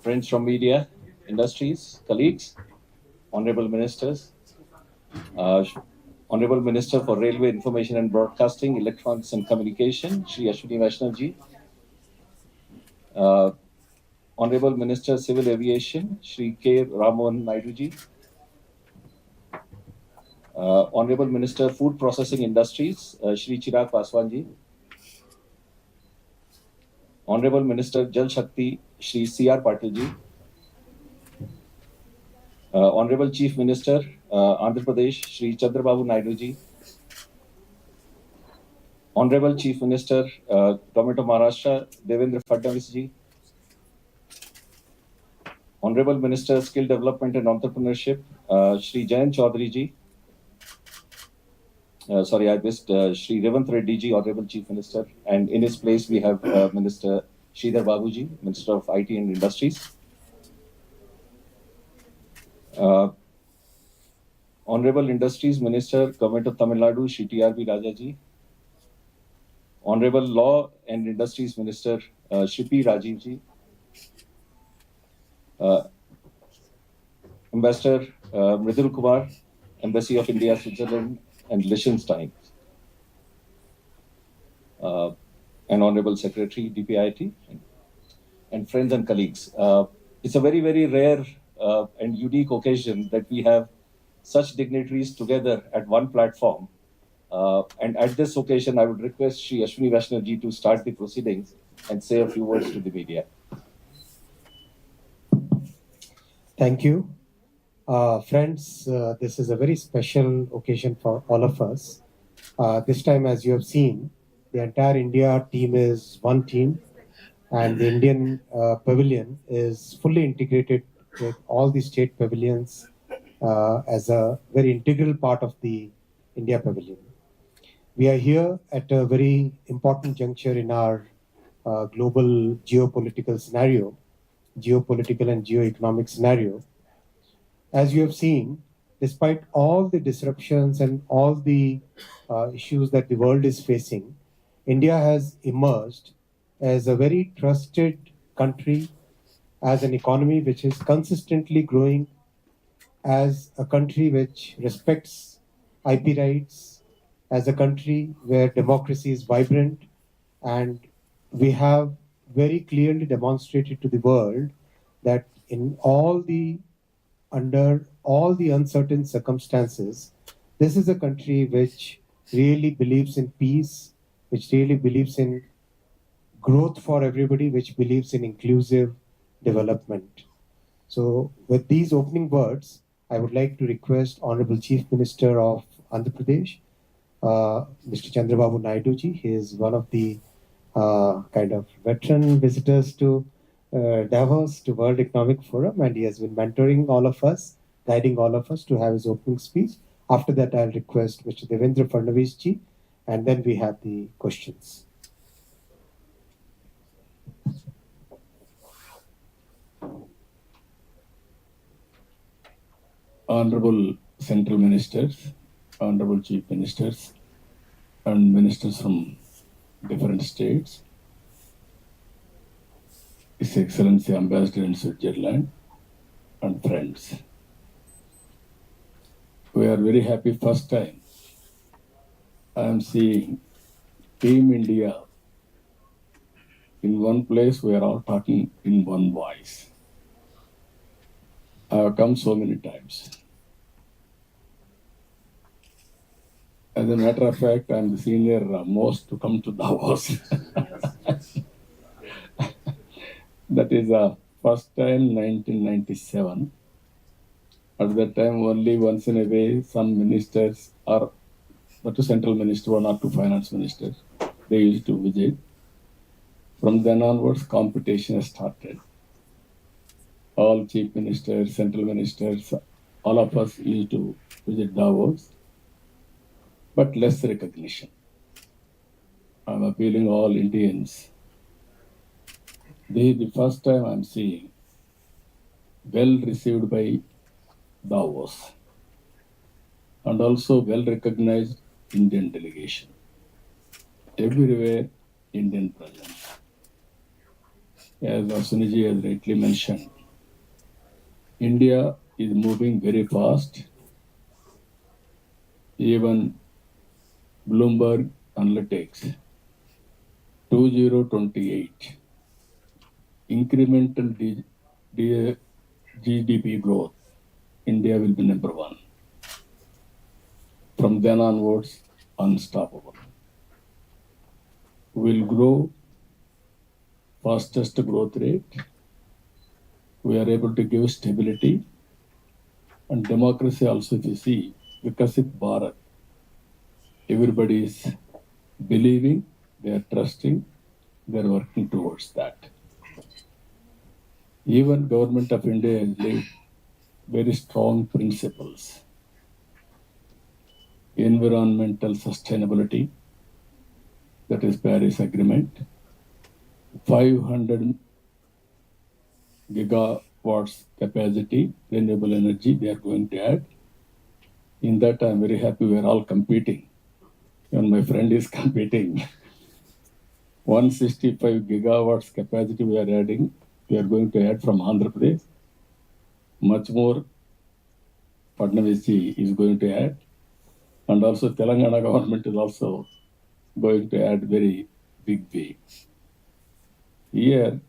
friends from media, industries, colleagues, honorable ministers, uh, Honorable Minister for Railway Information and Broadcasting, Electronics and Communication, Shri Ashwini Vaishnav uh, Honorable Minister Civil Aviation, Shri K. Ramohan Naidu ji, Honorable Minister Food Processing Industries, Shri Chirag Paswan ji, Honorable Minister Jal Shakti, Shri C.R. Patil ji, Honorable Chief Minister, Andhra Pradesh, Shri Chandrababu Naidu ji, Honorable Chief Minister, Government of Maharashtra, Devendra Fadnavis ji, Honorable Minister, Skill Development and Entrepreneurship, Shri Jayant Chaudhary ji. Sorry, I missed Shri Revant Reddy ji, Honorable Chief Minister, and in his place we have Minister Sridhar Babu ji, Minister of IT and Industries. Honorable Industries Minister, Government of Tamil Nadu, Shri T.R.B. Raja ji. Honorable Law and Industries Minister, Shri P. Rajiv ji. Ambassador Mridul Kumar, Embassy of India, Switzerland and Liechtenstein. And Honorable Secretary, DPIT, and friends and colleagues. It's a very, very rare and unique occasion that we have such dignitaries together at one platform. And at this occasion, I would request Shri Ashwini Vaishnav ji to start the proceedings and say a few words to the media. Thank you. Friends, this is a very special occasion for all of us. This time, as you have seen, the entire India team is one team, and the Indian pavilion is fully integrated with all the state pavilions as a very integral part of the India pavilion. We are here at a very important juncture in our global geopolitical scenario, geopolitical and geoeconomic scenario. As you have seen, despite all the disruptions and all the issues that the world is facing, India has emerged as a very trusted country, as an economy which is consistently growing, as a country which respects IP rights, as a country where democracy is vibrant, and we have very clearly demonstrated to the world that under all the uncertain circumstances, this is a country which really believes in peace, which really believes in growth for everybody, which believes in inclusive development. So with these opening words, I would like to request Honorable Chief Minister of Andhra Pradesh, Mr. Chandrababu Naidu ji. He is one of the kind of veteran visitors to Davos, to World Economic Forum, and he has been mentoring all of us, guiding all of us to have his opening speech. After that, I'll request Mr. Devendra Fadnavis ji, and then we have the questions. Honorable Central Ministers, Honorable Chief Ministers, and Ministers from different states, His Excellency Ambassador in Switzerland, and friends. We are very happy first time I am seeing Team India in one place. We are all talking in one voice. I have come so many times. As a matter of fact, I am the senior most to come to Davos. That is the first time, 1997. At that time, only once in a way, some ministers or not to central minister, one or two finance ministers, they used to visit. From then onwards, competition has started. All chief ministers, central ministers, all of us used to visit Davos, but less recognition. I'm appealing all Indians. This is the first time I'm seeing well received by Davos and also well recognized Indian delegation. Everywhere Indian presence. as Ashwini has rightly mentioned, India is moving very fast. Even Bloomberg Analytics 2028 incremental GDP growth, India will be number one. From then onwards, unstoppable. We'll grow fastest growth rate. We are able to give stability and democracy also. If you see, Vikasit Bharat, everybody is believing, they are trusting, they are working towards that. Even Government of India has laid very strong principles. Environmental sustainability, that is Paris Agreement, 500 gigawatts capacity, renewable energy they are going to add. In that, I'm very happy we are all competing. Even my friend is competing. 165 gigawatts capacity we are adding, we are going to add from Andhra Pradesh. Much more Fadnavis ji is going to add. And also Telangana government is also going to add very big way. Here,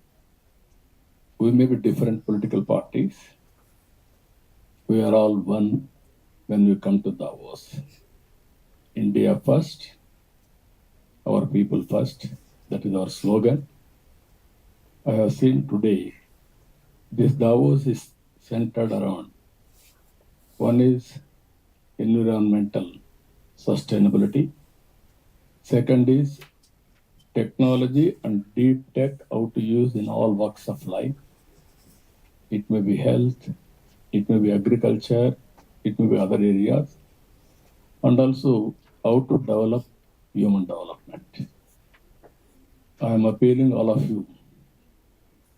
we may be different political parties. We are all one when we come to Davos. India first, our people first. That is our slogan. I have seen today, this Davos is centered around, one is environmental sustainability. Second is technology and deep tech, how to use in all walks of life. It may be health, it may be agriculture, it may be other areas. And also how to develop human development. I am appealing all of you.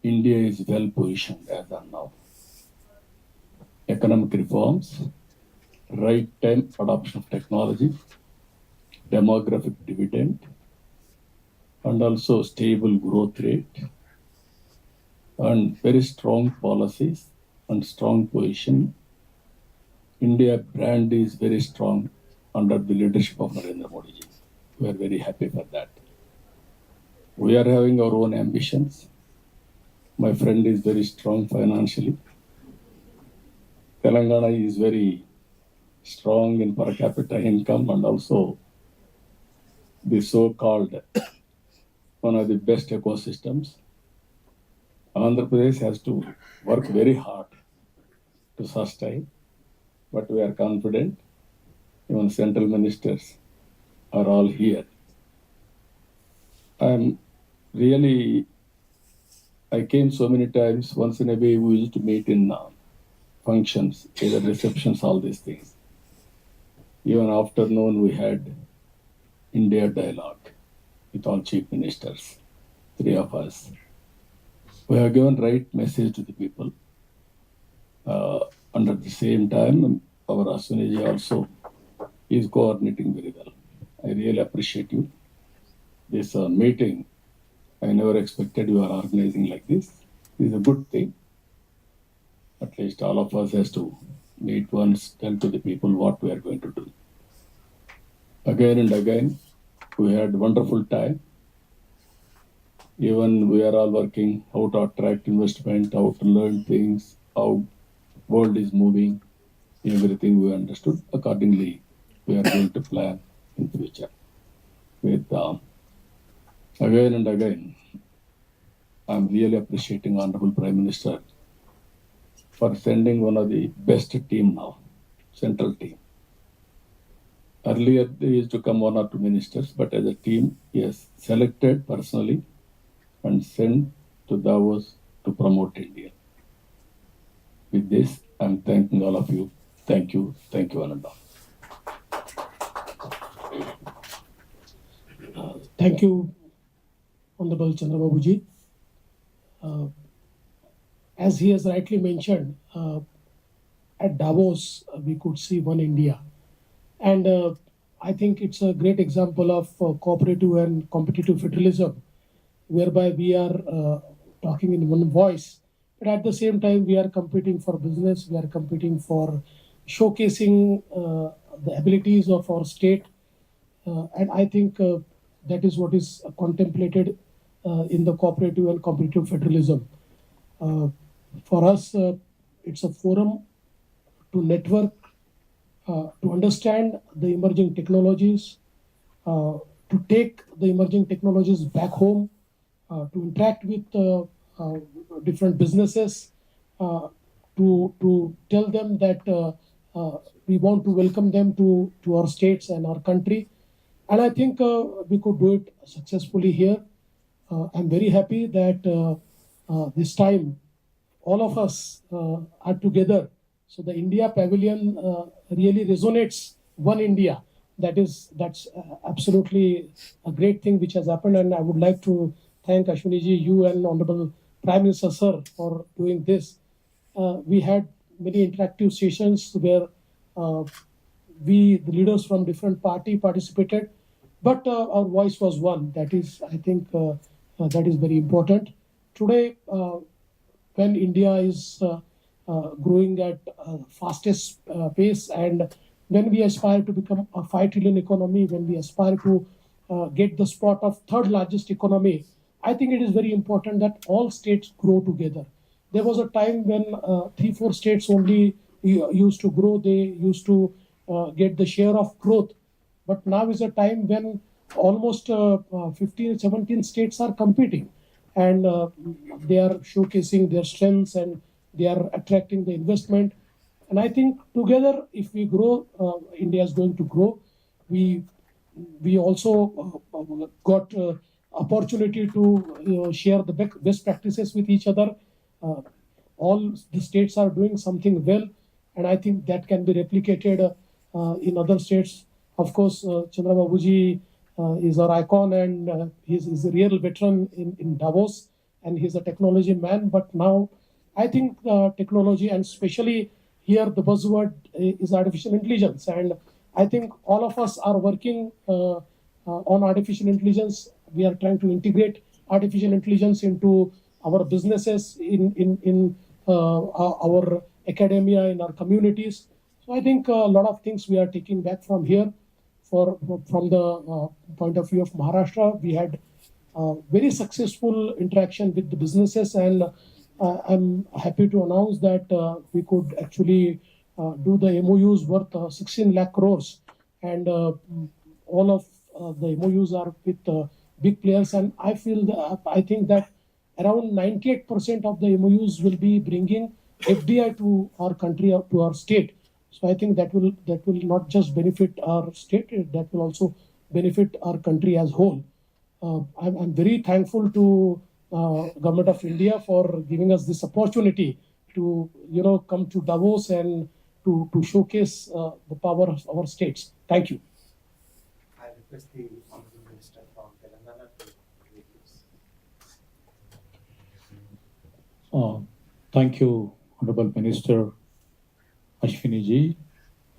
India is well positioned as of now. Economic reforms, right time adoption of technology, demographic dividend, and also stable growth rate, and very strong policies and strong position. India brand is very strong under the leadership of Narendra Modi ji. We are very happy for that. We are having our own ambitions. My friend is very strong financially. Telangana is very strong in per capita income and also the so-called one of the best ecosystems. Andhra Pradesh has to work very hard to sustain, but we are confident. Even central ministers are all here. I came so many times. Once in a way, we used to meet in functions, either receptions, all these things. Even afternoon, we had India dialogue with all chief ministers, three of us. We have given right message to the people. And at the same time, our Ashwini ji also is coordinating very well. I really appreciate you. This meeting, I never expected you are organizing like this. This is a good thing. At least all of us has to meet once, tell to the people what we are going to do. Again and again, we had wonderful time. Even we are all working how to attract investment, how to learn things, how world is moving, everything we understood. Accordingly, we are going to plan in future. With again and again, I'm really appreciating Honorable Prime Minister for sending one of the best team now, central team. Earlier, there used to come one or two ministers, but as a team, he has selected personally and sent to Davos to promote India. With this, I'm thanking all of you. Thank you, Ananda. Thank you, Honorable Chandrababu ji. As he has rightly mentioned, at Davos, we could see one India. And I think it's a great example of cooperative and competitive federalism, whereby we are talking in one voice. But at the same time, we are competing for business. We are competing for showcasing the abilities of our state, and I think that is what is contemplated in the cooperative and competitive federalism. Uh, for us, it's a forum to network, to understand the emerging technologies, to take the emerging technologies back home, to interact with uh, different businesses, to tell them that we want to welcome them to our states and our country. And I think we could do it successfully here. I'm very happy that this time all of us are together. So the India Pavilion really resonates one India. That's absolutely a great thing which has happened, and I would like to thank Ashwini ji, you and Honorable Prime Minister Sir for doing this. We had many interactive sessions where uh, we, the leaders from different party, participated, but our voice was one. That is, I think, that is very important. Today, when India is growing at fastest pace, and when we aspire to become a 5 trillion economy, when we aspire to get the spot of third largest economy, I think it is very important that all states grow together. There was a time when 3, 4 states only used to grow. They used to get the share of growth. But now is a time when almost 15, 17 states are competing, and they are showcasing their strengths, and they are attracting the investment. And I think together, if we grow, India is going to grow. We we also got opportunity to share the best practices with each other. Uh, all the states are doing something well, and I think that can be replicated in other states. Of course, Chandrababu ji is our icon, and he's a real veteran in Davos, and he's a technology man. But now, I think technology, and especially here, the buzzword is artificial intelligence, and I think all of us are working on artificial intelligence. We are trying to integrate artificial intelligence into our businesses, in our academia, in our communities. So I think a lot of things we are taking back from here. From the point of view of Maharashtra, we had very successful interaction with the businesses, and I'm happy to announce that we could actually do the MOUs worth 16 lakh crores, and all of the MOUs are with big players, and I think that around 98% of the MOUs will be bringing FDI to our country, to our state. So I think that will not just benefit our state; that will also benefit our country as whole. I'm very thankful to Government of India for giving us this opportunity to come to Davos and to showcase the power of our states. Thank you. I request the Honorable Minister from Telangana to make this. Thank you, Honorable Minister Ashwini ji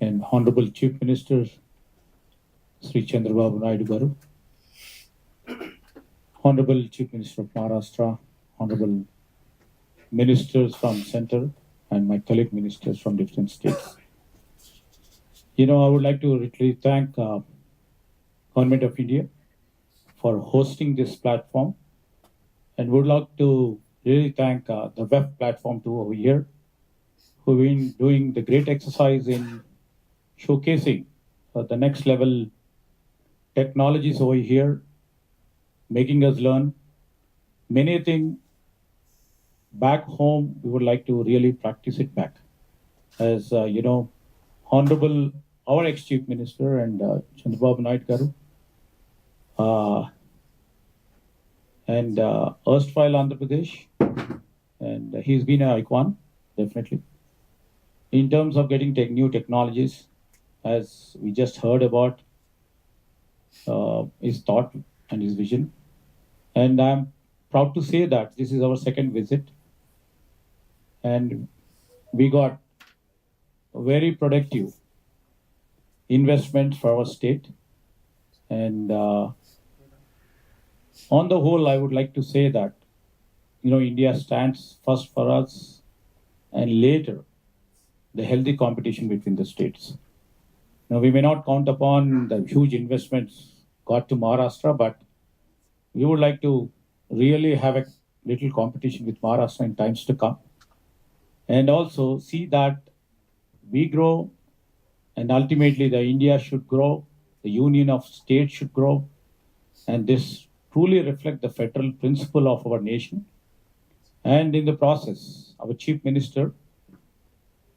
and Honorable Chief Minister Sri Chandrababu Naidu Garu, Honorable Chief Minister of Maharashtra, Honorable Ministers from Center, and my colleague ministers from different states. I would like to really thank Government of India for hosting this platform, and would like to really thank the web platform too over here, who've been doing the great exercise in showcasing the next level technologies over here, making us learn many things back home. We would like to really practice it back. As Honorable our ex-Chief Minister and Chandrababu Naidu Garu, and erstwhile Andhra Pradesh, and he's been an icon, definitely. In terms of getting new technologies, as we just heard about his thought and his vision. And I'm proud to say that this is our second visit, and we got very productive investment for our state. And on the whole, I would like to say that India stands first for us, and later the healthy competition between the states. Now, we may not count upon the huge investments got to Maharashtra, but we would like to really have a little competition with Maharashtra in times to come, and also see that we grow, and ultimately the India should grow, the union of states should grow, and this truly reflect the federal principle of our nation. And in the process, our chief minister,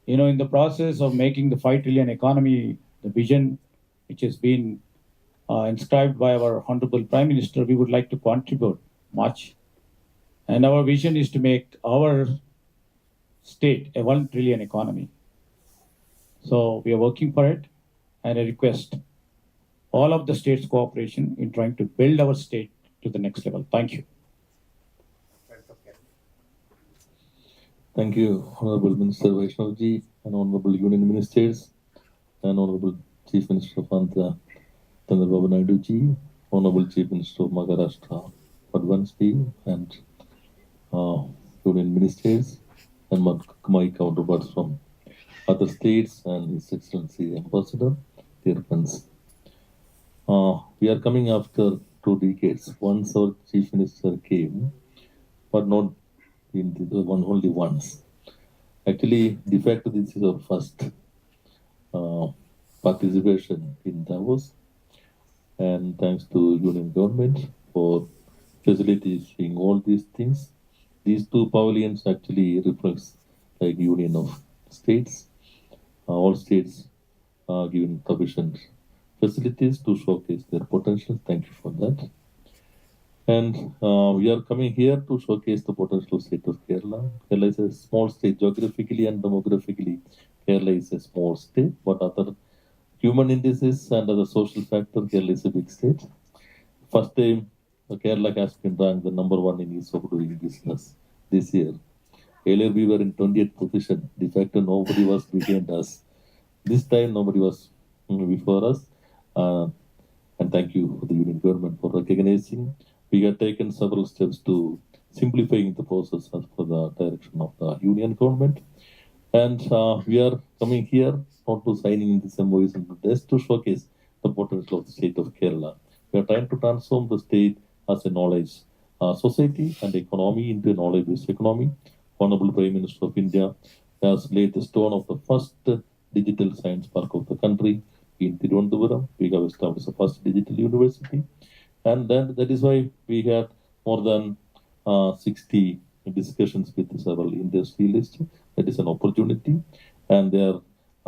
in the process of making the 5 trillion economy, the vision which has been inscribed by our honorable prime minister, we would like to contribute much. And our vision is to make our state a 1 trillion economy. So we are working for it, and I request all of the states' cooperation in trying to build our state to the next level. Thank you. Thank you, Honorable Minister Vaishnavji, and Honorable Union Ministers, and Honorable Chief Minister of Andhra, Chandrababu Naidu ji, Honorable Chief Minister of Maharashtra, Padvanji, and Union Ministers, and my counterparts from other states, and His Excellency Ambassador, dear friends. We are coming after 2 decades. Once our Chief Minister came, but not in the only once. Actually, de facto, this is our first participation in Davos, and thanks to Union government for facilitating all these things. These 2 pavilions actually reflects like union of states. All states are given sufficient facilities to showcase their potential. Thank you for that. And we are coming here to showcase the potential state of Kerala. Kerala is a small state geographically and demographically. Kerala is a small state, but other human indices and other social factors, Kerala is a big state. First time Kerala has been ranked the number 1 in ease of doing business this year. Earlier we were in 20th position. De facto, nobody was behind us. This time nobody was before us. And thank you for the Union government for recognizing. We have taken several steps to simplifying the process as per the direction of the Union government. And we are coming here not to signing this MOUs and just to showcase the potential of the state of Kerala. We are trying to transform the state as a knowledge society and economy into a knowledge-based economy. Honorable Prime Minister of India has laid the stone of the first digital science park of the country in Tirunelveli. We have established the first digital university. And then that is why we had more than 60 discussions with several industrialists. That is an opportunity. And they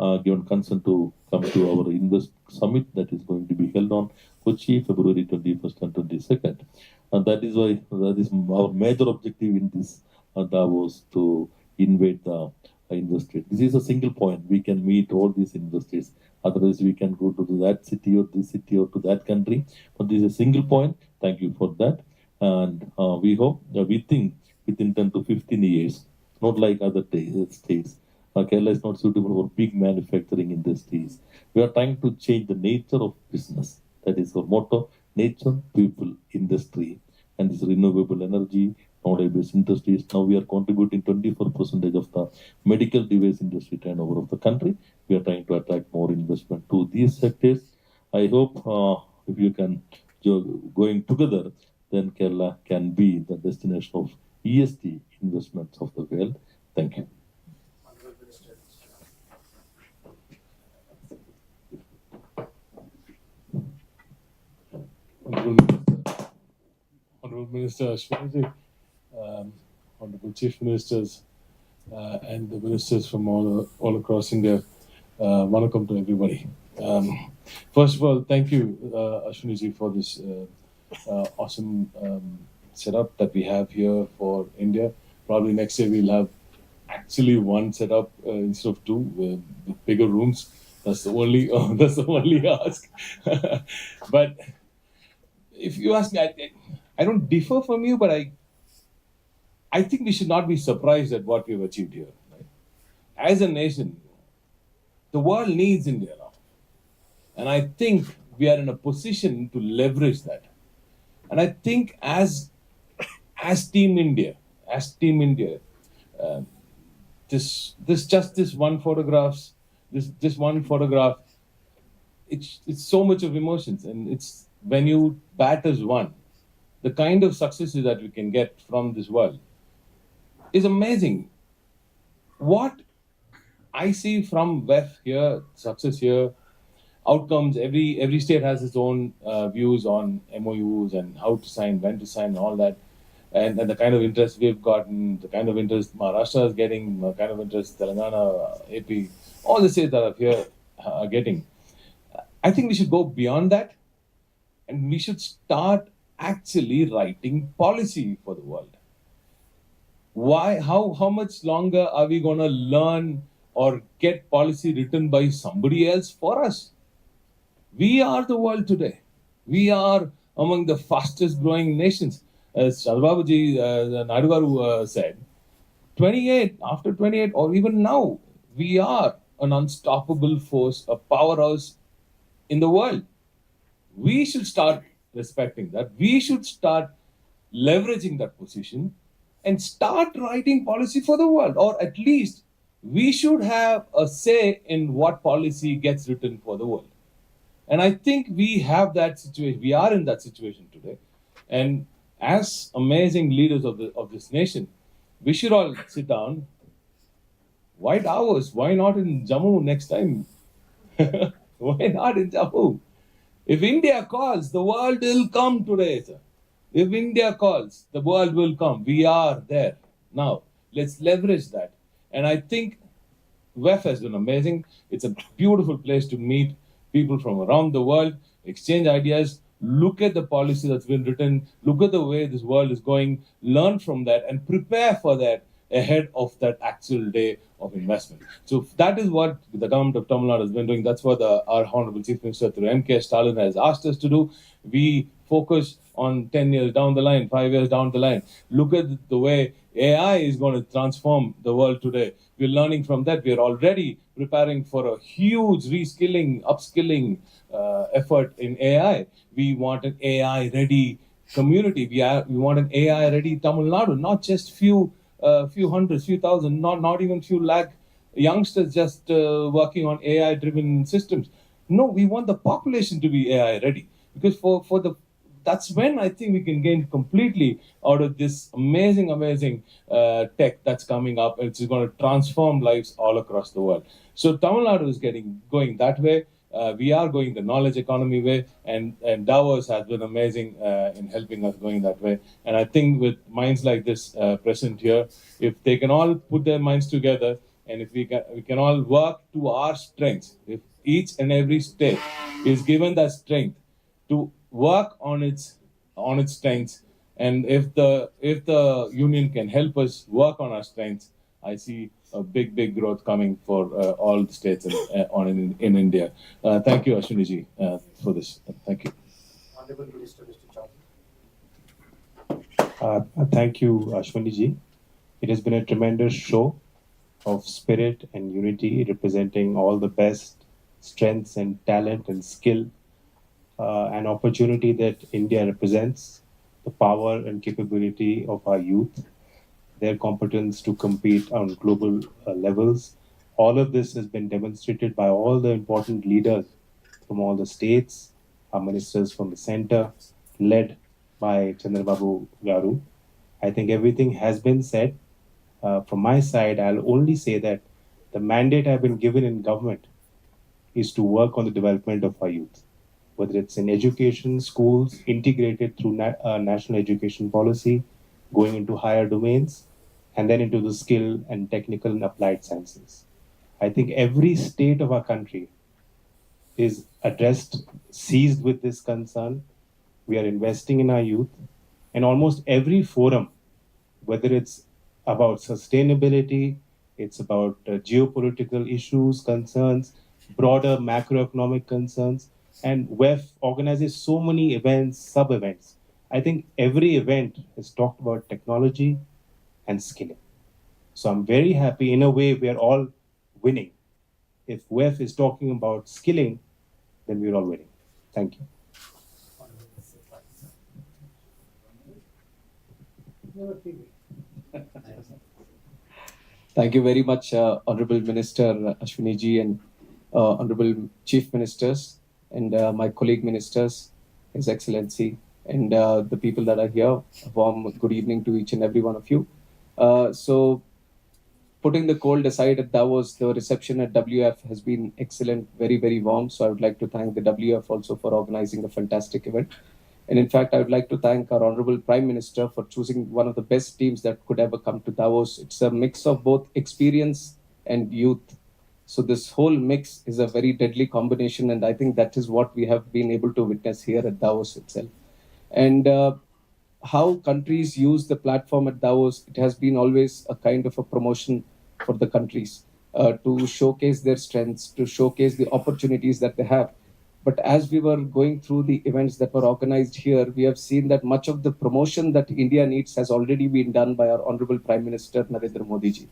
are given consent to come to our Invest Summit that is going to be held on Kochi, February 21st and 22nd. And that is why that is our major objective in this Davos to invite the investors. This is a single point. We can meet all these investors. Otherwise, we can go to that city or this city or to that country. But this is a single point. Thank you for that. And we hope, we think within 10 to 15 years, not like other states, Kerala is not suitable for big manufacturing industries. We are trying to change the nature of business. That is our motto: nature, people, industry, and this renewable energy, knowledge-based industries. Now we are contributing 24% of the medical device industry turnover of the country. We are trying to attract more investment to these sectors. I hope if you can going together, then Kerala can be the destination of ESG investments of the world. Thank you. Honorable Minister Ashwini, Honorable Chief Ministers, and the ministers from all across India. Welcome to everybody. First of all, thank you, Ashwini, for this awesome setup that we have here for India. Probably next year we'll have actually one setup instead of 2 with bigger rooms. That's the only ask. But if you ask me, I don't differ from you, but I think we should not be surprised at what we've achieved here. Right? As a nation, the world needs India now. And I think we are in a position to leverage that. And I think as Team India, as Team India, um, this one photographs, this one photograph, it's so much of emotions, and it's when you bat as one, the kind of successes that we can get from this world is amazing. What I see from WEF here, success here, outcomes. Every state has its own views on MOUs and how to sign, when to sign, and all that. And the kind of interest we've gotten, the kind of interest Maharashtra is getting, the kind of interest Telangana, AP, all the states that are here are getting. I think we should go beyond that, and we should start actually writing policy for the world. Why? How much longer are we going to learn or get policy written by somebody else for us? We are the world today. We are among the fastest growing nations. As Chandrababuji Nadu said, 28, after 28, or even now, we are an unstoppable force, a powerhouse in the world. We should start respecting that. We should start leveraging that position and start writing policy for the world, or at least we should have a say in what policy gets written for the world. And I think we have that situation. We are in that situation today. And as amazing leaders of this nation, we should all sit down. Why Davos? Why not in Jammu next time? Why not in Jammu? If India calls, the world will come today, sir. If India calls, the world will come. We are there. Now, let's leverage that. And I think WEF has been amazing. It's a beautiful place to meet people from around the world, exchange ideas, look at the policy that's been written, look at the way this world is going, learn from that, and prepare for that ahead of that actual day of investment. So that is what the government of Tamil Nadu has been doing. That's what our Honorable Chief Minister through MK Stalin has asked us to do. We focus on 10 years down the line, 5 years down the line. Look at the way AI is going to transform the world today. We're learning from that. We're already preparing for a huge reskilling, upskilling effort in AI. We want an AI-ready community. We want an AI-ready Tamil Nadu, not just few hundreds, few thousand, not even few lakh youngsters just working on AI-driven systems. No, we want the population to be AI-ready, because that's when I think we can gain completely out of this amazing tech that's coming up. It's going to transform lives all across the world. So Tamil Nadu is going that way. We are going the knowledge economy way, and Davos has been amazing in helping us going that way. And I think with minds like this present here, if they can all put their minds together, and if we can all work to our strengths, if each and every state is given that strength to work on its strengths, and if the union can help us work on our strengths, I see a big growth coming for all the states in India. Thank you, Ashwini ji, for this. Thank you. Honorable Minister, Mr. Chaudhary. Thank you, Ashwini ji. It has been a tremendous show of spirit and unity, representing all the best strengths and talent and skill, an opportunity that India represents, the power and capability of our youth, their competence to compete on global levels. All of this has been demonstrated by all the important leaders from all the states, our ministers from the center, led by Chandrababu Garu. I think everything has been said. From my side, I'll only say that the mandate I've been given in government is to work on the development of our youth, whether it's in education, schools, integrated through national education policy, going into higher domains, and then into the skill and technical and applied sciences. I think every state of our country is seized with this concern. We are investing in our youth, and almost every forum, whether it's about sustainability, it's about geopolitical issues, concerns, broader macroeconomic concerns, and WEF organizes so many events, sub-events. I think every event has talked about technology and skilling. So I'm very happy. In a way, we're all winning. If WEF is talking about skilling, then we're all winning. Thank you. Thank you very much, Honorable Minister Ashwini ji and Honorable Chief Ministers and my colleague ministers, His Excellency, and the people that are here. A warm good evening to each and every one of you. So, putting the cold aside at Davos, the reception at WF has been excellent, very, very warm. So I would like to thank the WF also for organizing a fantastic event. And in fact, I would like to thank our Honorable Prime Minister for choosing one of the best teams that could ever come to Davos. It's a mix of both experience and youth. So this whole mix is a very deadly combination. And I think that is what we have been able to witness here at Davos itself. And how countries use the platform at Davos, it has been always a kind of a promotion for the countries to showcase their strengths, to showcase the opportunities that they have. But as we were going through the events that were organized here, we have seen that much of the promotion that India needs has already been done by our Honorable Prime Minister Narendra Modi ji.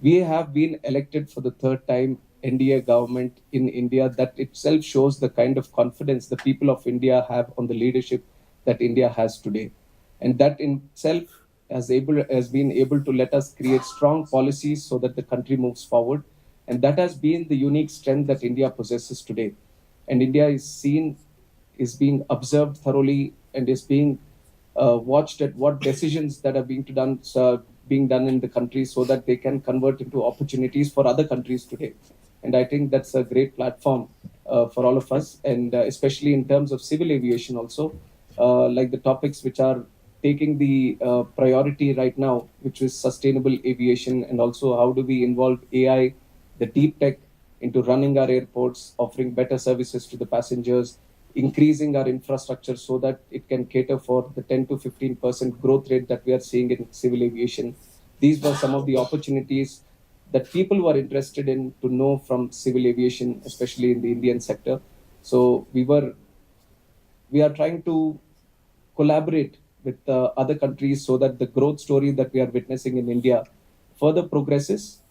We have been elected for the third time NDA government in India. That itself shows the kind of confidence the people of India have on the leadership that India has today. And that in itself has been able to let us create strong policies so that the country moves forward. And that has been the unique strength that India possesses today. And India is being observed thoroughly and is being watched at what decisions that are being done in the country so that they can convert into opportunities for other countries today. And I think that's a great platform for all of us, and especially in terms of civil aviation also, like the topics which are taking the priority right now, which is sustainable aviation, and also how do we involve AI, the deep tech into running our airports, offering better services to the passengers, increasing our infrastructure so that it can cater for the 10 to 15% growth rate that we are seeing in civil aviation. These were some of the opportunities that people were interested in to know from civil aviation, especially in the Indian sector. So we are trying to collaborate with other countries so that the growth story that we are witnessing in India further progresses.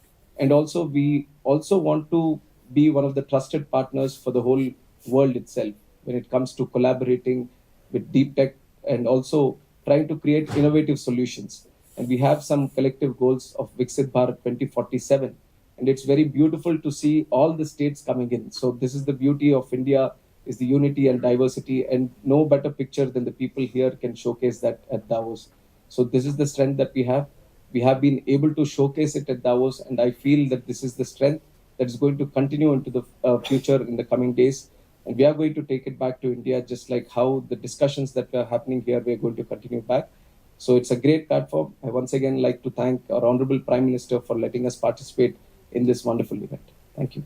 And also, we also want to be one of the trusted partners for the whole world itself when it comes to collaborating with deep tech and also trying to create innovative solutions. And we have some collective goals of Viksit Bharat 2047. And it's very beautiful to see all the states coming in. So this is the beauty of India, is the unity and diversity, and no better picture than the people here can showcase that at Davos. So this is the strength that we have. We have been able to showcase it at Davos, and I feel that this is the strength that is going to continue into the future in the coming days. And we are going to take it back to India, just like how the discussions that are happening here, we are going to continue back. So it's a great platform. I once again like to thank our Honorable Prime Minister for letting us participate in this wonderful event. Thank you.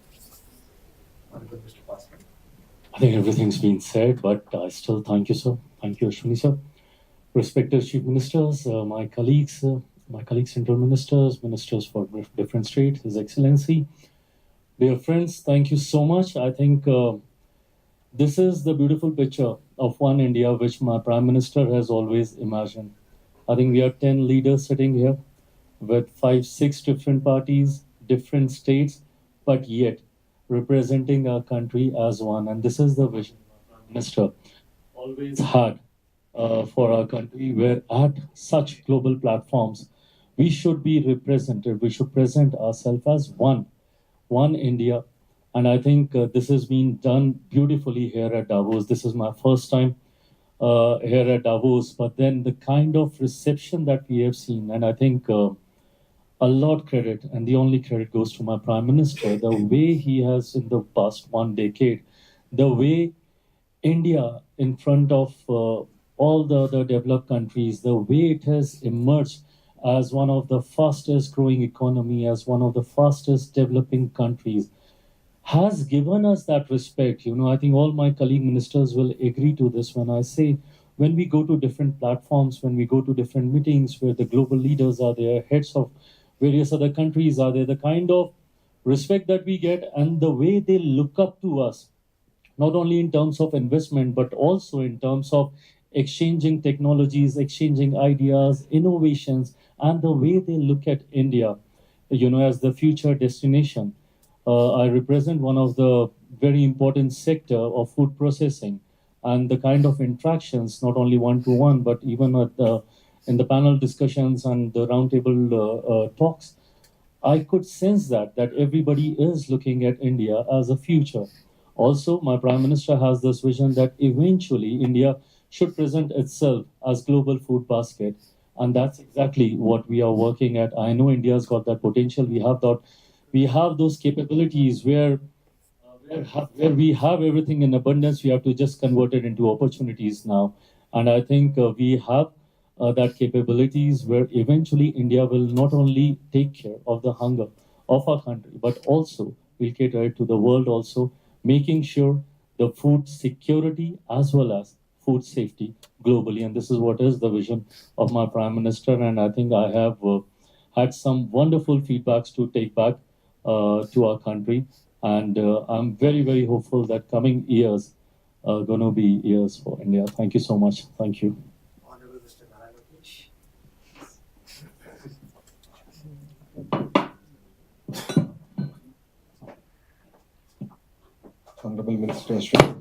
I think everything's been said, but I still thank you, sir. Thank you, Ashwini, sir. Respected chief ministers, my colleagues, central ministers, ministers for different states, His Excellency, dear friends, thank you so much. I think this is the beautiful picture of one India which my Prime Minister has always imagined. I think we are 10 leaders sitting here with 5, 6 different parties, different states, but yet representing our country as one. And this is the vision my Prime Minister always had for our country, where at such global platforms, we should be represented. We should present ourselves as one India. And I think this has been done beautifully here at Davos. This is my first time here at Davos, but then the kind of reception that we have seen, and I think a lot credit, and the only credit goes to my Prime Minister, the way he has in the past 1 decade, the way India in front of all the other developed countries, the way it has emerged as one of the fastest growing economy, as one of the fastest developing countries, has given us that respect. You know, I think all my colleague ministers will agree to this when I say, when we go to different platforms, when we go to different meetings where the global leaders are there, heads of various other countries are there, the kind of respect that we get and the way they look up to us, not only in terms of investment, but also in terms of exchanging technologies, exchanging ideas, innovations, and the way they look at India, you know, as the future destination. I represent one of the very important sector of food processing, and the kind of interactions, not only one-to-one, but even at the in the panel discussions and the roundtable talks, I could sense that everybody is looking at India as a future. Also, my Prime Minister has this vision that eventually India should present itself as global food basket, and that's exactly what we are working at. I know India's got that potential. We have those capabilities where we have everything in abundance. We have to just convert it into opportunities now, and I think we have that capabilities where eventually India will not only take care of the hunger of our country, but also will cater it to the world also, making sure the food security as well as food safety globally. And this is what is the vision of my Prime Minister. And I think I have had some wonderful feedbacks to take back to our country. And I'm very, very hopeful that coming years are going to be years for India. Thank you so much. Thank you. Honorable Mr. Narayanan. Honorable Minister Ashwini,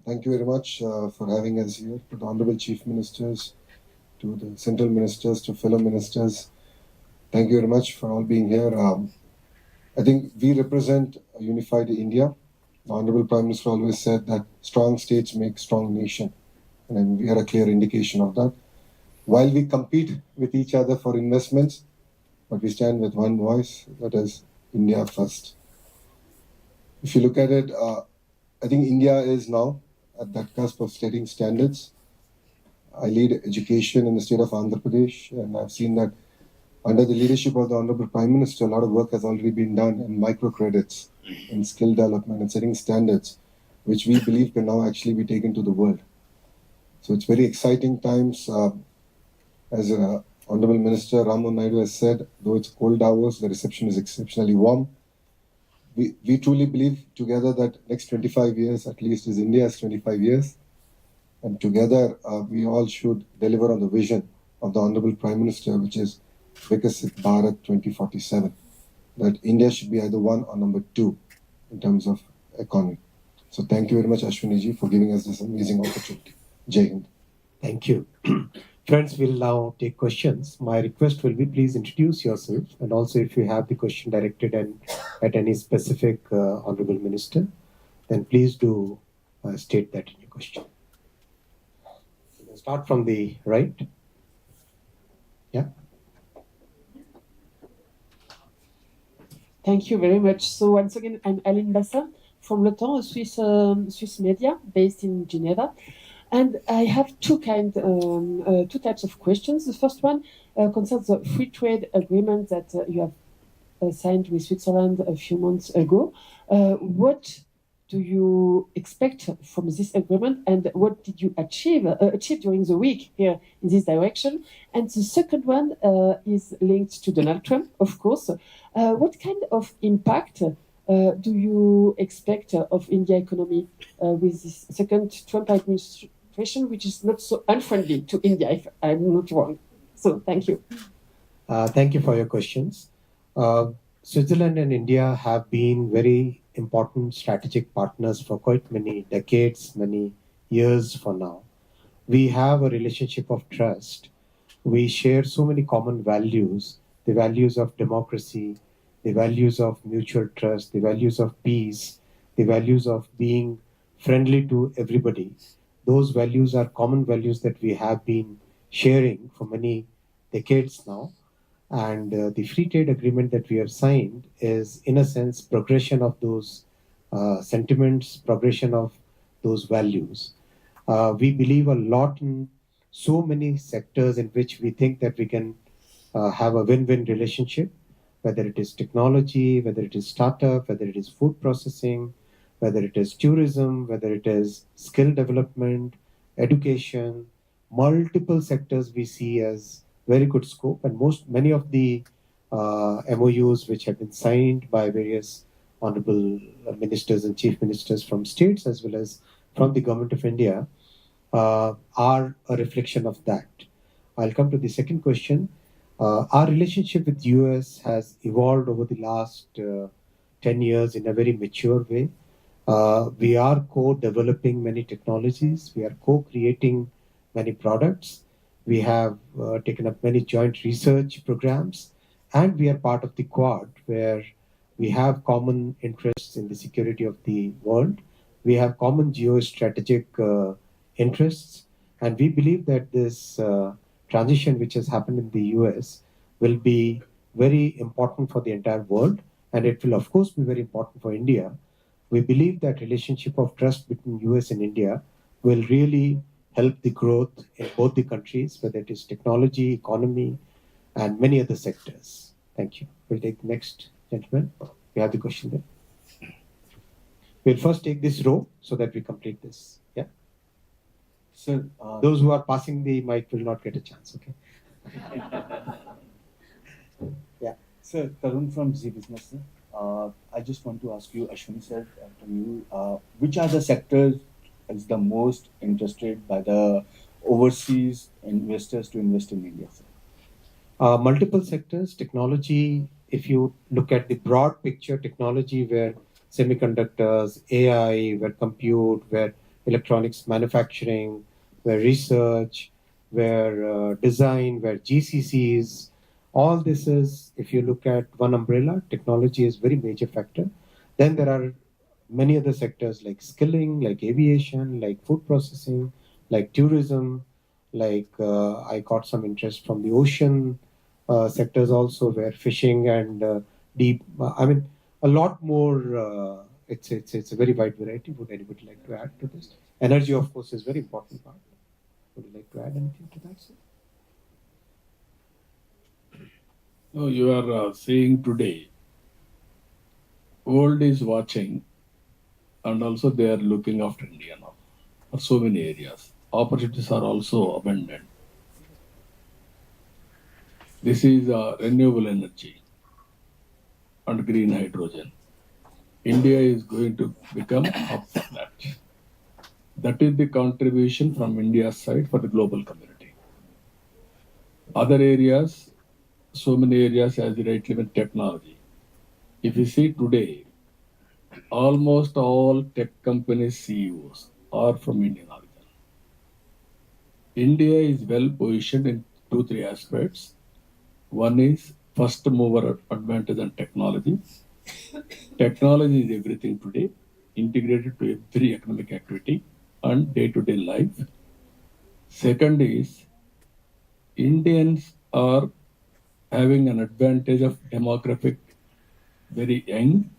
thank you very much for having us here. To the Honorable Chief Ministers, to the Central Ministers, to fellow ministers, thank you very much for all being here. I think we represent a unified India. The Honorable Prime Minister always said that strong states make strong nation, and we are a clear indication of that. While we compete with each other for investments, but we stand with one voice, that is India first. If you look at it, I think India is now at that cusp of setting standards. I lead education in the state of Andhra Pradesh, and I've seen that under the leadership of the Honorable Prime Minister, a lot of work has already been done in microcredits, in skill development, and setting standards, which we believe can now actually be taken to the world. So it's very exciting times. As Honorable Minister Ramu Naidu has said, though it's cold Davos, the reception is exceptionally warm. We truly believe together that next 25 years at least is India's 25 years. And together we all should deliver on the vision of the Honorable Prime Minister, which is Vikasit Bharat 2047. That India should be either one or number two in terms of economy. So thank you very much, Ashwini ji, for giving us this amazing opportunity. Jai Hind. Thank you. Friends, we'll now take questions. My request will be please introduce yourself, and also if you have the question directed at any specific Honorable Minister, then please do state that in your question. We'll start from the right. Yeah. Thank you very much. So once again, I'm Aline Bassin from Le Temps, a Swiss media based in Geneva. And I have two types of questions. The first one concerns the free trade agreement that you have signed with Switzerland a few months ago. What do you expect from this agreement, and what did you achieve during the week here in this direction? And the second one is linked to Donald Trump, of course. What kind of impact do you expect of India economy with this second Trump administration, which is not so unfriendly to India, if I'm not wrong? So thank you. Thank you for your questions. Switzerland and India have been very important strategic partners for quite many decades, many years for now. We have a relationship of trust. We share so many common values, the values of democracy, the values of mutual trust, the values of peace, the values of being friendly to everybody. Those values are common values that we have been sharing for many decades now. And the free trade agreement that we have signed is, in a sense, progression of those sentiments, progression of those values. We believe a lot in so many sectors in which we think that we can have a win-win relationship, whether it is technology, whether it is startup, whether it is food processing, whether it is tourism, whether it is skill development, education, multiple sectors we see as very good scope. And many of the MOUs which have been signed by various honorable ministers and chief ministers from states as well as from the government of India are a reflection of that. I'll come to the second question. Our relationship with US has evolved over the last 10 years in a very mature way. We are co-developing many technologies. We are co-creating many products. We have taken up many joint research programs, and we are part of the Quad, where we have common interests in the security of the world. We have common geostrategic interests, and we believe that this transition which has happened in the US will be very important for the entire world, and it will of course be very important for India. We believe that relationship of trust between US and India will really help the growth in both the countries, whether it is technology, economy, and many other sectors. Thank you. We'll take the next gentleman. We have the question there. We'll first take this row so that we complete this. Yeah. Sir, Those who are passing the mic will not get a chance. Okay. Yeah. Sir, Tarun from Z Business. I just want to ask you, Ashwini sir, to you, which are the sectors is the most interested by the overseas investors to invest in India, sir? Multiple sectors, technology. If you look at the broad picture, technology where semiconductors, AI, where compute, where electronics manufacturing, where research, where design, where GCCs, all this is, if you look at one umbrella, technology is very major factor. Then there are many other sectors like skilling, like aviation, like food processing, like tourism, like I got some interest from the ocean sectors also, where fishing and deep, I mean, a lot more. It's a very wide variety. Would anybody like to add to this? Energy, of course, is very important part. Would you like to add anything to that, sir? No, you are saying today, world is watching, and also they are looking after India now for so many areas. Opportunities are also abundant. This is renewable energy and green hydrogen. India is going to become up for that. That is the contribution from India's side for the global community. Other areas, so many areas as rightly with technology. If you see today, almost all tech companies CEOs are from Indian origin. India is well positioned in 2-3 aspects. One is first mover advantage on technology. Technology is everything today, integrated to every economic activity and day-to-day life. Second is Indians are having an advantage of demographic, very young,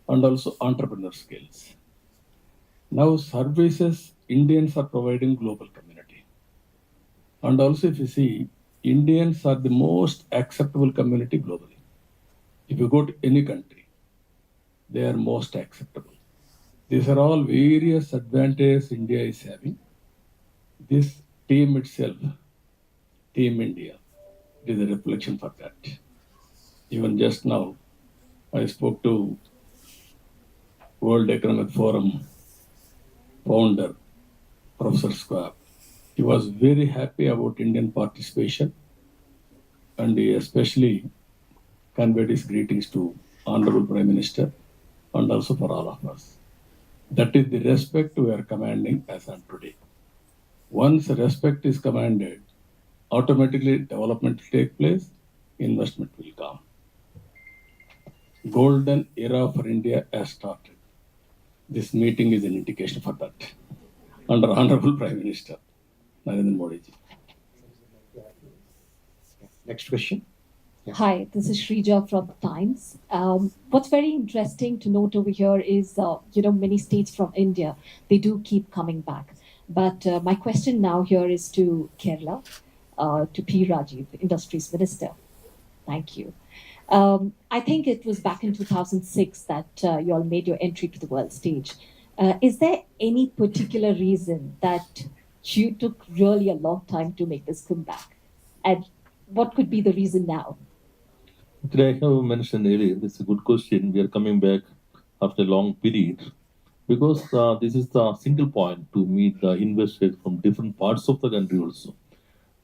and also entrepreneur skills. Now services Indians are providing global community. And also if you see, Indians are the most acceptable community globally. If you go to any country, they are most acceptable. These are all various advantages India is having. This team itself, Team India, is a reflection for that. Even just now, I spoke to World Economic Forum founder, Professor Schwab. He was very happy about Indian participation, and he especially conveyed his greetings to Honorable Prime Minister and also for all of us. That is the respect we are commanding as on today. Once respect is commanded, automatically development will take place, investment will come. Golden era for India has started. This meeting is an indication for that. Under Honorable Prime Minister Narendra Modi ji. Next question. Yeah. Hi, this is Shrija from Times. What's very interesting to note over here is, many states from India, they do keep coming back. But my question now here is to Kerala, to P. Rajiv, Industries Minister. Thank you. I think it was back in 2006 that you all made your entry to the world stage. Is there any particular reason that you took really a long time to make this comeback? And what could be the reason now? I have mentioned earlier, this is a good question. We are coming back after a long period because this is the single point to meet the investors from different parts of the country also.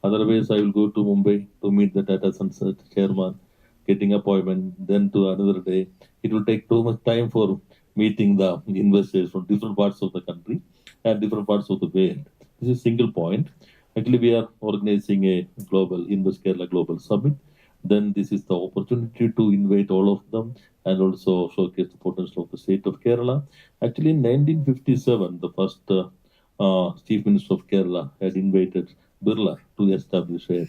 Otherwise, I will go to Mumbai to meet the Tata Sons chairman, getting appointment, then to another day. It will take too much time for meeting the investors from different parts of the country and different parts of the world. This is a single point. Actually, we are organizing a global Invest Kerala Global Summit. Then this is the opportunity to invite all of them and also showcase the potential of the state of Kerala. Actually, in 1957, the first Chief Minister of Kerala had invited Birla to establish a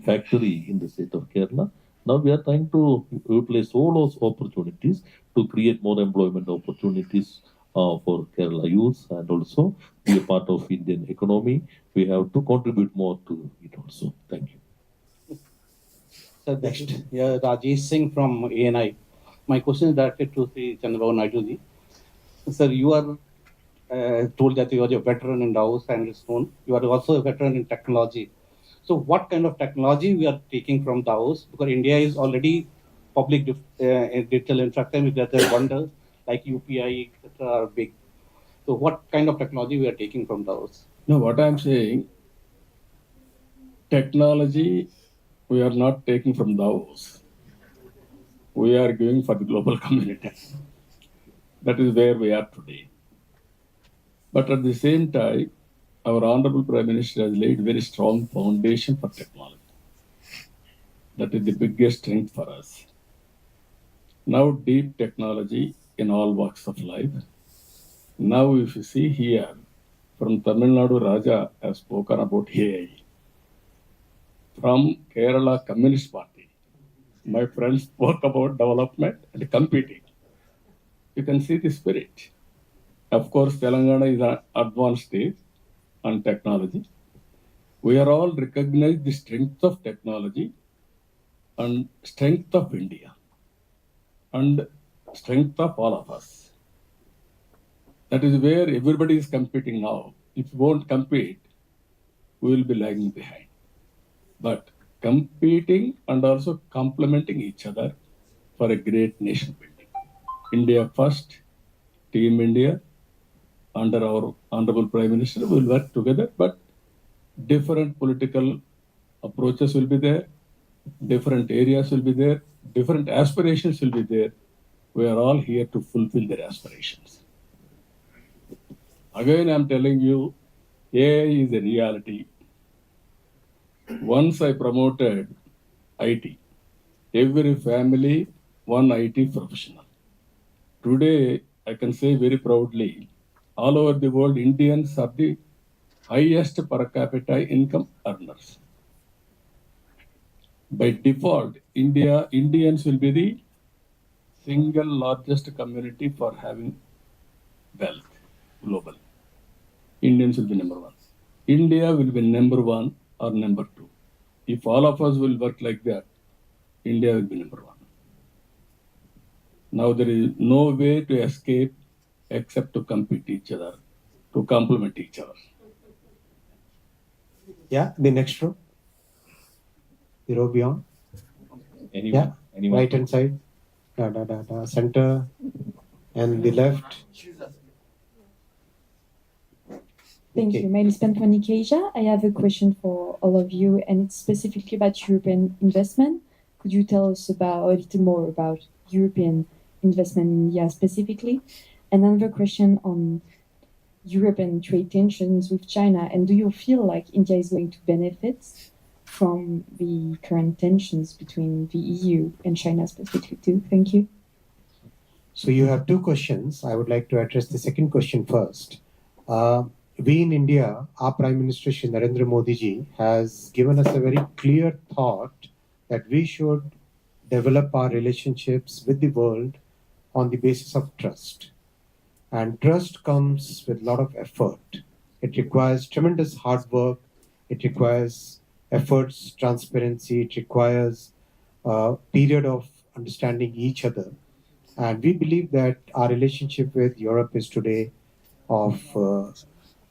factory in the state of Kerala. Now we are trying to utilize all those opportunities to create more employment opportunities for Kerala youth and also be a part of Indian economy. We have to contribute more to it also. Thank you. Sir, next. Yeah, Rajesh Singh from ANI. My question is directed to Sri Chandrababu Naidu ji. Sir, you are told that you are a veteran in Davos and Stone. You are also a veteran in technology. So what kind of technology we are taking from Davos? Because India is already public digital infrastructure with other wonders like UPI, etc. are big. So what kind of technology we are taking from Davos? No, what I'm saying, technology we are not taking from Davos. We are giving for the global community. That is where we are today. But at the same time, our Honorable Prime Minister has laid very strong foundation for technology. That is the biggest strength for us. Now, deep technology in all walks of life. Now, if you see here, from Tamil Nadu, Raja has spoken about AI. From Kerala Communist Party, my friends spoke about development and competing. You can see the spirit. Of course, Telangana is an advanced state on technology. We are all recognized the strength of technology and strength of India and strength of all of us. That is where everybody is competing now. If we won't compete, we will be lagging behind. But competing and also complementing each other for a great nation building. India first, Team India, under our Honorable Prime Minister, will work together, but different political approaches will be there, different areas will be there, different aspirations will be there. We are all here to fulfill their aspirations. Again, I'm telling you, AI is a reality. Once I promoted IT, every family, one IT professional. Today, I can say very proudly, all over the world, Indians are the highest per capita income earners. By default, Indians will be the single largest community for having wealth globally. Indians will be number one. India will be number one or number two. If all of us will work like that, India will be number one. Now there is no way to escape except to compete each other, to complement each other. Yeah, the next row. The row beyond. Anyone? Right hand side. Center. And the left. Thank you. My name is Pantwani Keja. I have a question for all of you, and it's specifically about European investment. Could you tell us a little more about European investment in India specifically? And another question on European trade tensions with China, and do you feel like India is going to benefit from the current tensions between the EU and China specifically too? Thank you. So you have two questions. I would like to address the second question first. We in India, our Prime Minister Shri Narendra Modi ji has given us a very clear thought that we should develop our relationships with the world on the basis of trust. And trust comes with a lot of effort. It requires tremendous hard work. It requires efforts, transparency. It requires a period of understanding each other. And we believe that our relationship with Europe is today of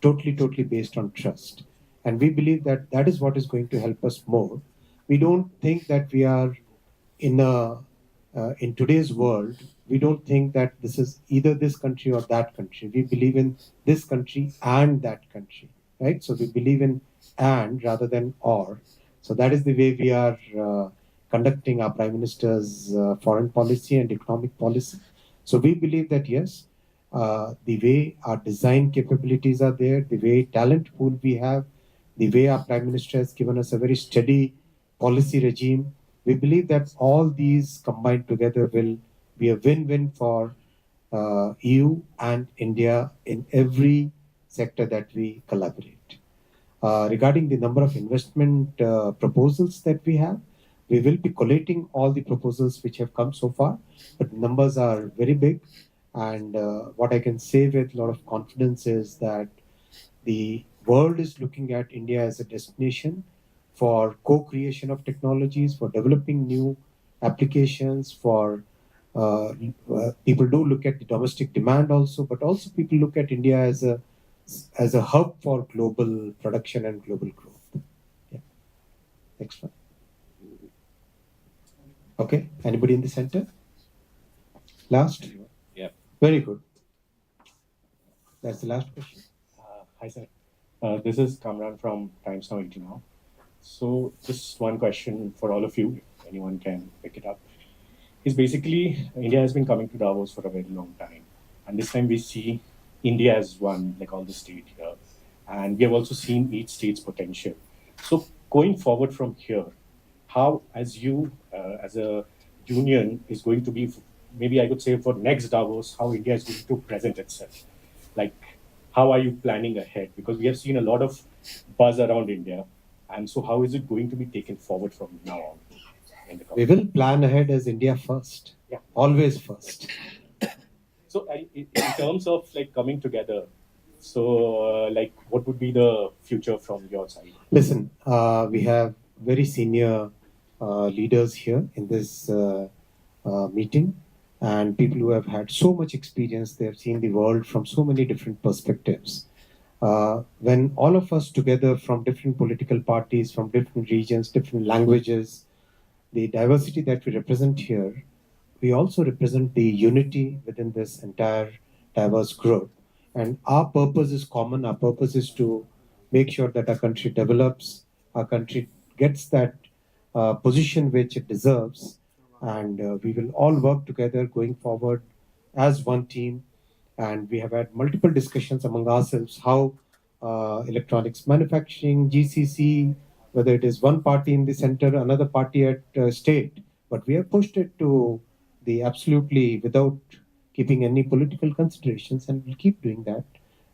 totally based on trust. And we believe that that is what is going to help us more. We don't think that we are in today's world, we don't think that this is either this country or that country. We believe in this country and that country, right? So we believe in and rather than or. So that is the way we are conducting our Prime Minister's foreign policy and economic policy. So we believe that yes, the way our design capabilities are there, the way talent pool we have, the way our Prime Minister has given us a very steady policy regime. We believe that all these combined together will be a win-win for EU and India in every sector that we collaborate. Regarding the number of investment proposals that we have, we will be collating all the proposals which have come so far, but numbers are very big. And what I can say with a lot of confidence is that the world is looking at India as a destination for co-creation of technologies, for developing new applications, for people do look at the domestic demand also, but also people look at India as a hub for global production and global growth. Yeah. Next one. Okay. Anybody in the center? Last? Yeah. Very good. That's the last question. Hi, sir. This is Kamran from Times Now 18 now. So, just one question for all of you, if anyone can pick it up. Is basically, India has been coming to Davos for a very long time. And this time we see India as one, like all the state here. And we have also seen each state's potential. So, going forward from here, how, as you, as a union, is going to be, maybe I could say for next Davos, how India is going to present itself? Like, how are you planning ahead? Because we have seen a lot of buzz around India. And so how is it going to be taken forward from now on? We will plan ahead as India first. Yeah. Always first. So in terms of like coming together, so like what would be the future from your side? Listen, we have very senior leaders here in this meeting, and people who have had so much experience. They have seen the world from so many different perspectives. When all of us together from different political parties, from different regions, different languages, the diversity that we represent here, we also represent the unity within this entire diverse group. And our purpose is common. Our purpose is to make sure that our country develops, our country gets that position which it deserves. And we will all work together going forward as one team. And we have had multiple discussions among ourselves how electronics manufacturing, GCC, whether it is one party in the center, another party at state, but we have pushed it to the absolutely without keeping any political considerations, and we'll keep doing that.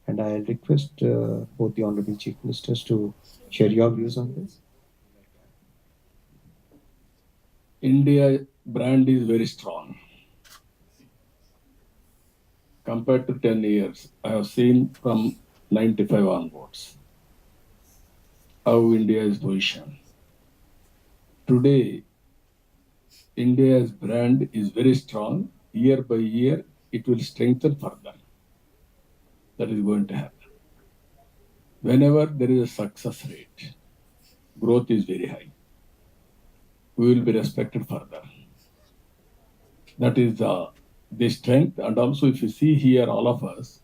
And I'll request both the Honorable Chief Ministers to share your views on this. India brand is very strong. Compared to 10 years, I have seen from 95 onwards how India is positioned. Today, India's brand is very strong. Year by year, it will strengthen further. That is going to happen. Whenever there is a success rate, growth is very high. We will be respected further. That is the strength. And also, if you see here, all of us,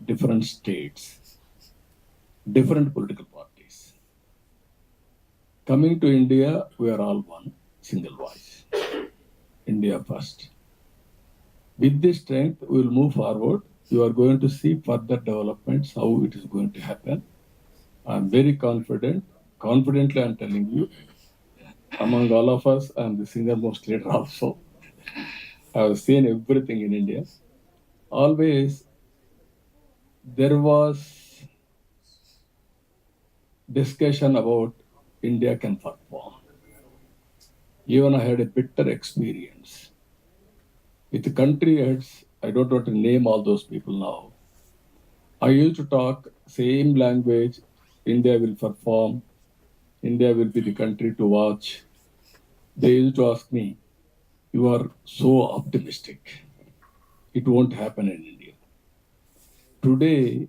different states, different political parties. Coming to India, we are all one, single voice. India first. With this strength, we will move forward. You are going to see further developments, how it is going to happen. I am very confident. Confidently, I am telling you, among all of us, I am the senior most leader also. I have seen everything in India. Always, there was discussion about India can perform. Even I had a bitter experience with the country heads. I don't want to name all those people now. I used to talk same language. India will perform. India will be the country to watch. They used to ask me, "You are so optimistic. It won't happen in India." Today,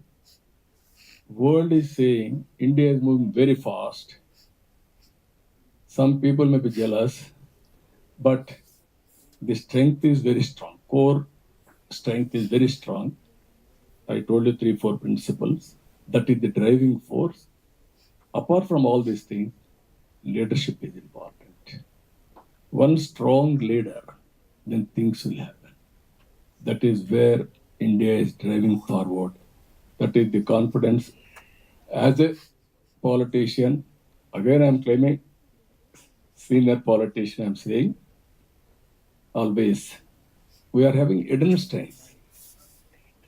world is saying India is moving very fast. Some people may be jealous, but the strength is very strong. Core strength is very strong. I told you 3-4 principles. That is the driving force. Apart from all these things, leadership is important. One strong leader, then things will happen. That is where India is driving forward. That is the confidence. As a politician, again I'm claiming senior politician, I'm saying, always, we are having hidden strengths.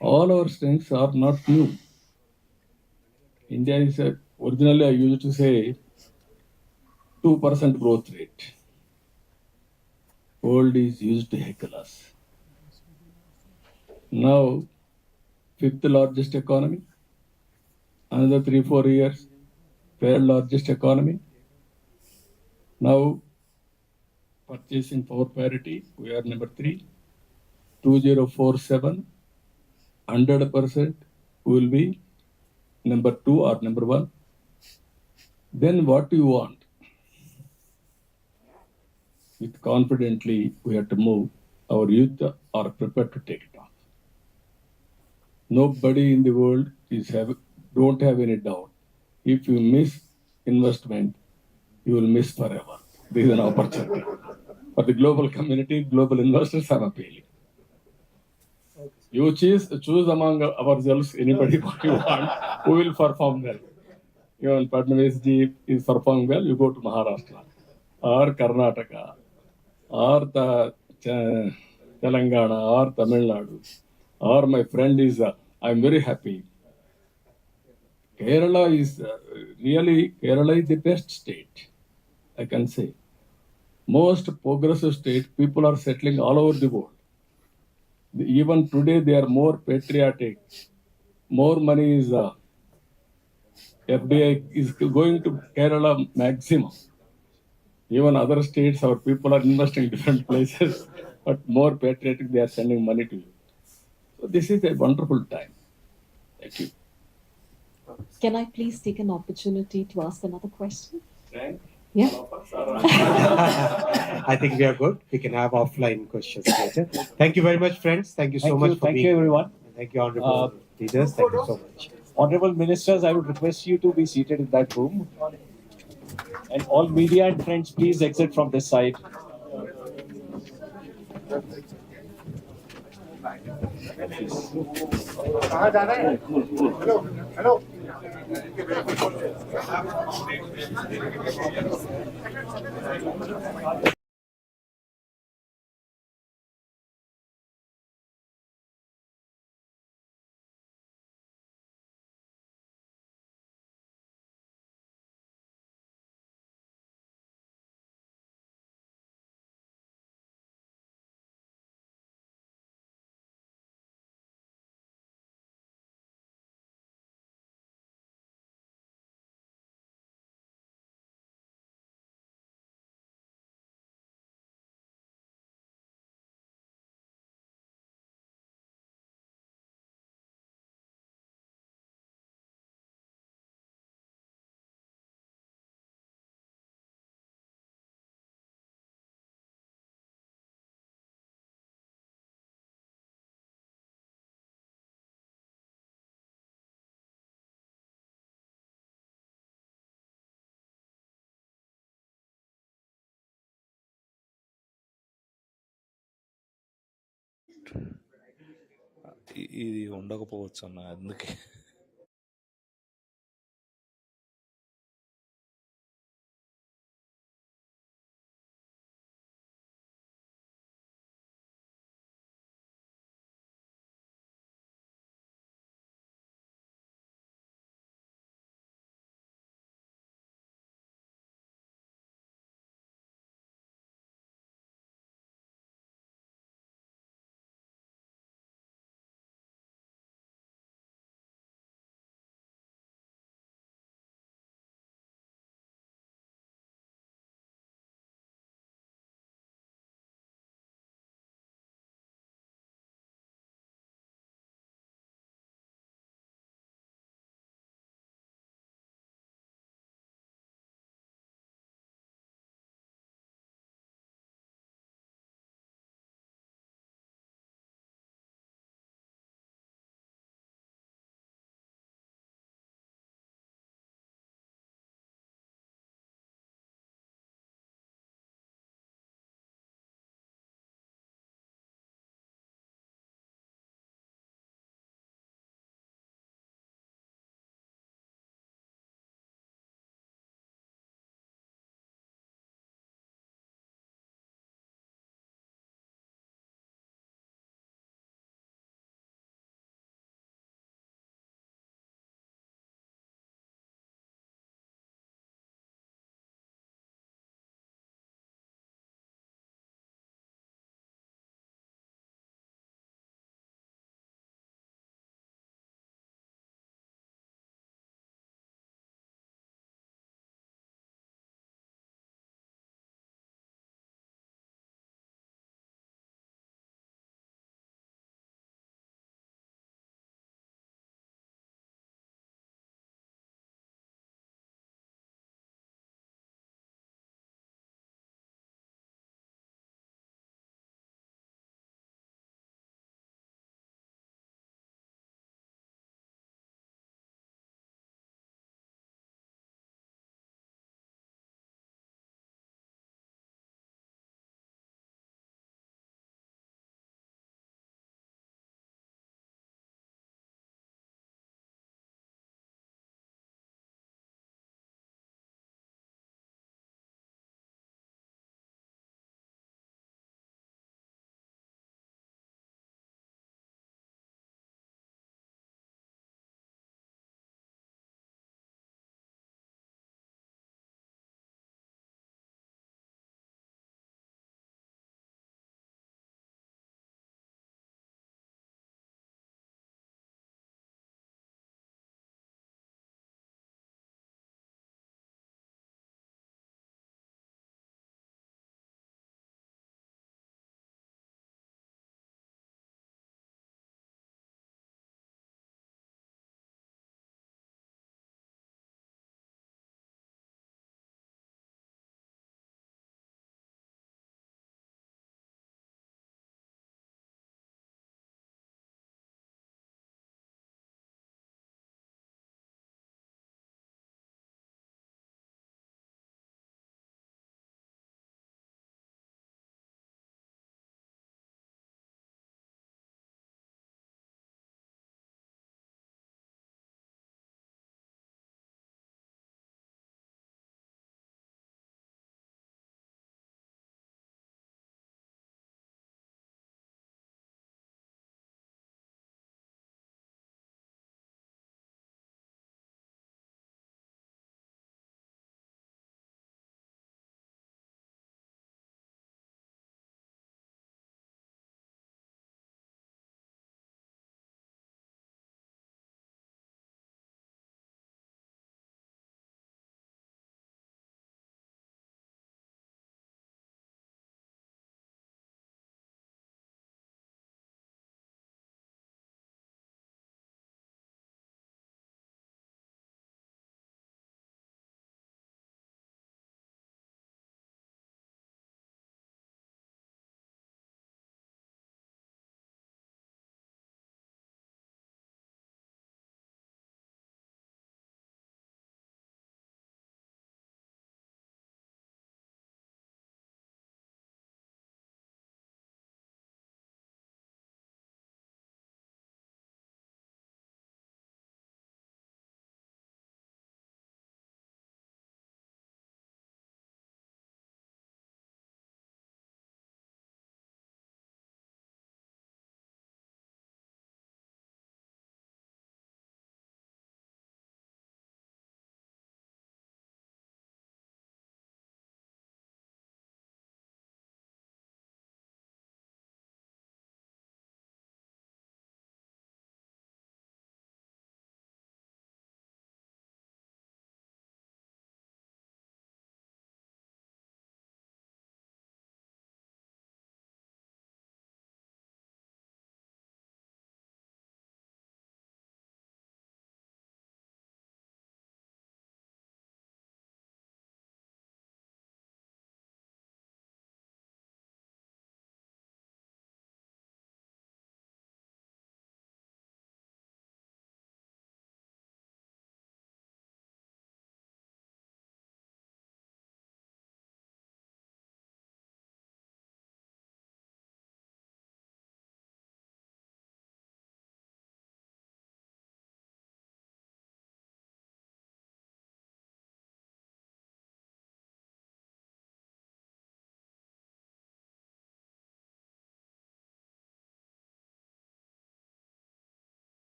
All our strengths are not new. India is originally I used to say 2% growth rate. World is used to heckle us. Now, fifth largest economy, another 3-4 years, third largest economy. Now, purchasing power parity, we are number 3. 2047, 100% will be number 2 or number 1. Then what do you want? With confidently, we have to move. Our youth are prepared to take it off. Nobody in the world don't have any doubt. If you miss investment, you will miss forever. This is an opportunity. For the global community, global investors are appealing. You choose among ourselves anybody what you want, who will perform well. Even Padnavis ji is performing well, you go to Maharashtra or Karnataka or Telangana or Tamil Nadu. Or my friend is, I'm very happy. Kerala is Kerala is the best state, I can say. Most progressive state, people are settling all over the world. Even today, they are more patriotic. More money is, FDI is going to Kerala maximum. Even other states, our people are investing in different places, but more patriotic, they are sending money to you. So this is a wonderful time. Thank you. Can I please take an opportunity to ask another question? Thank Yeah. I think we are good. We can have offline questions later. Thank you very much, friends. Thank you so much for Thank being you, everyone. Thank you, honorable leaders. Thank you so much. Honorable ministers, I would request you to be seated in that room. And all media and friends, please exit from this side. Hello. ఇది ఉండకపోవచ్చు అన్న అందుకే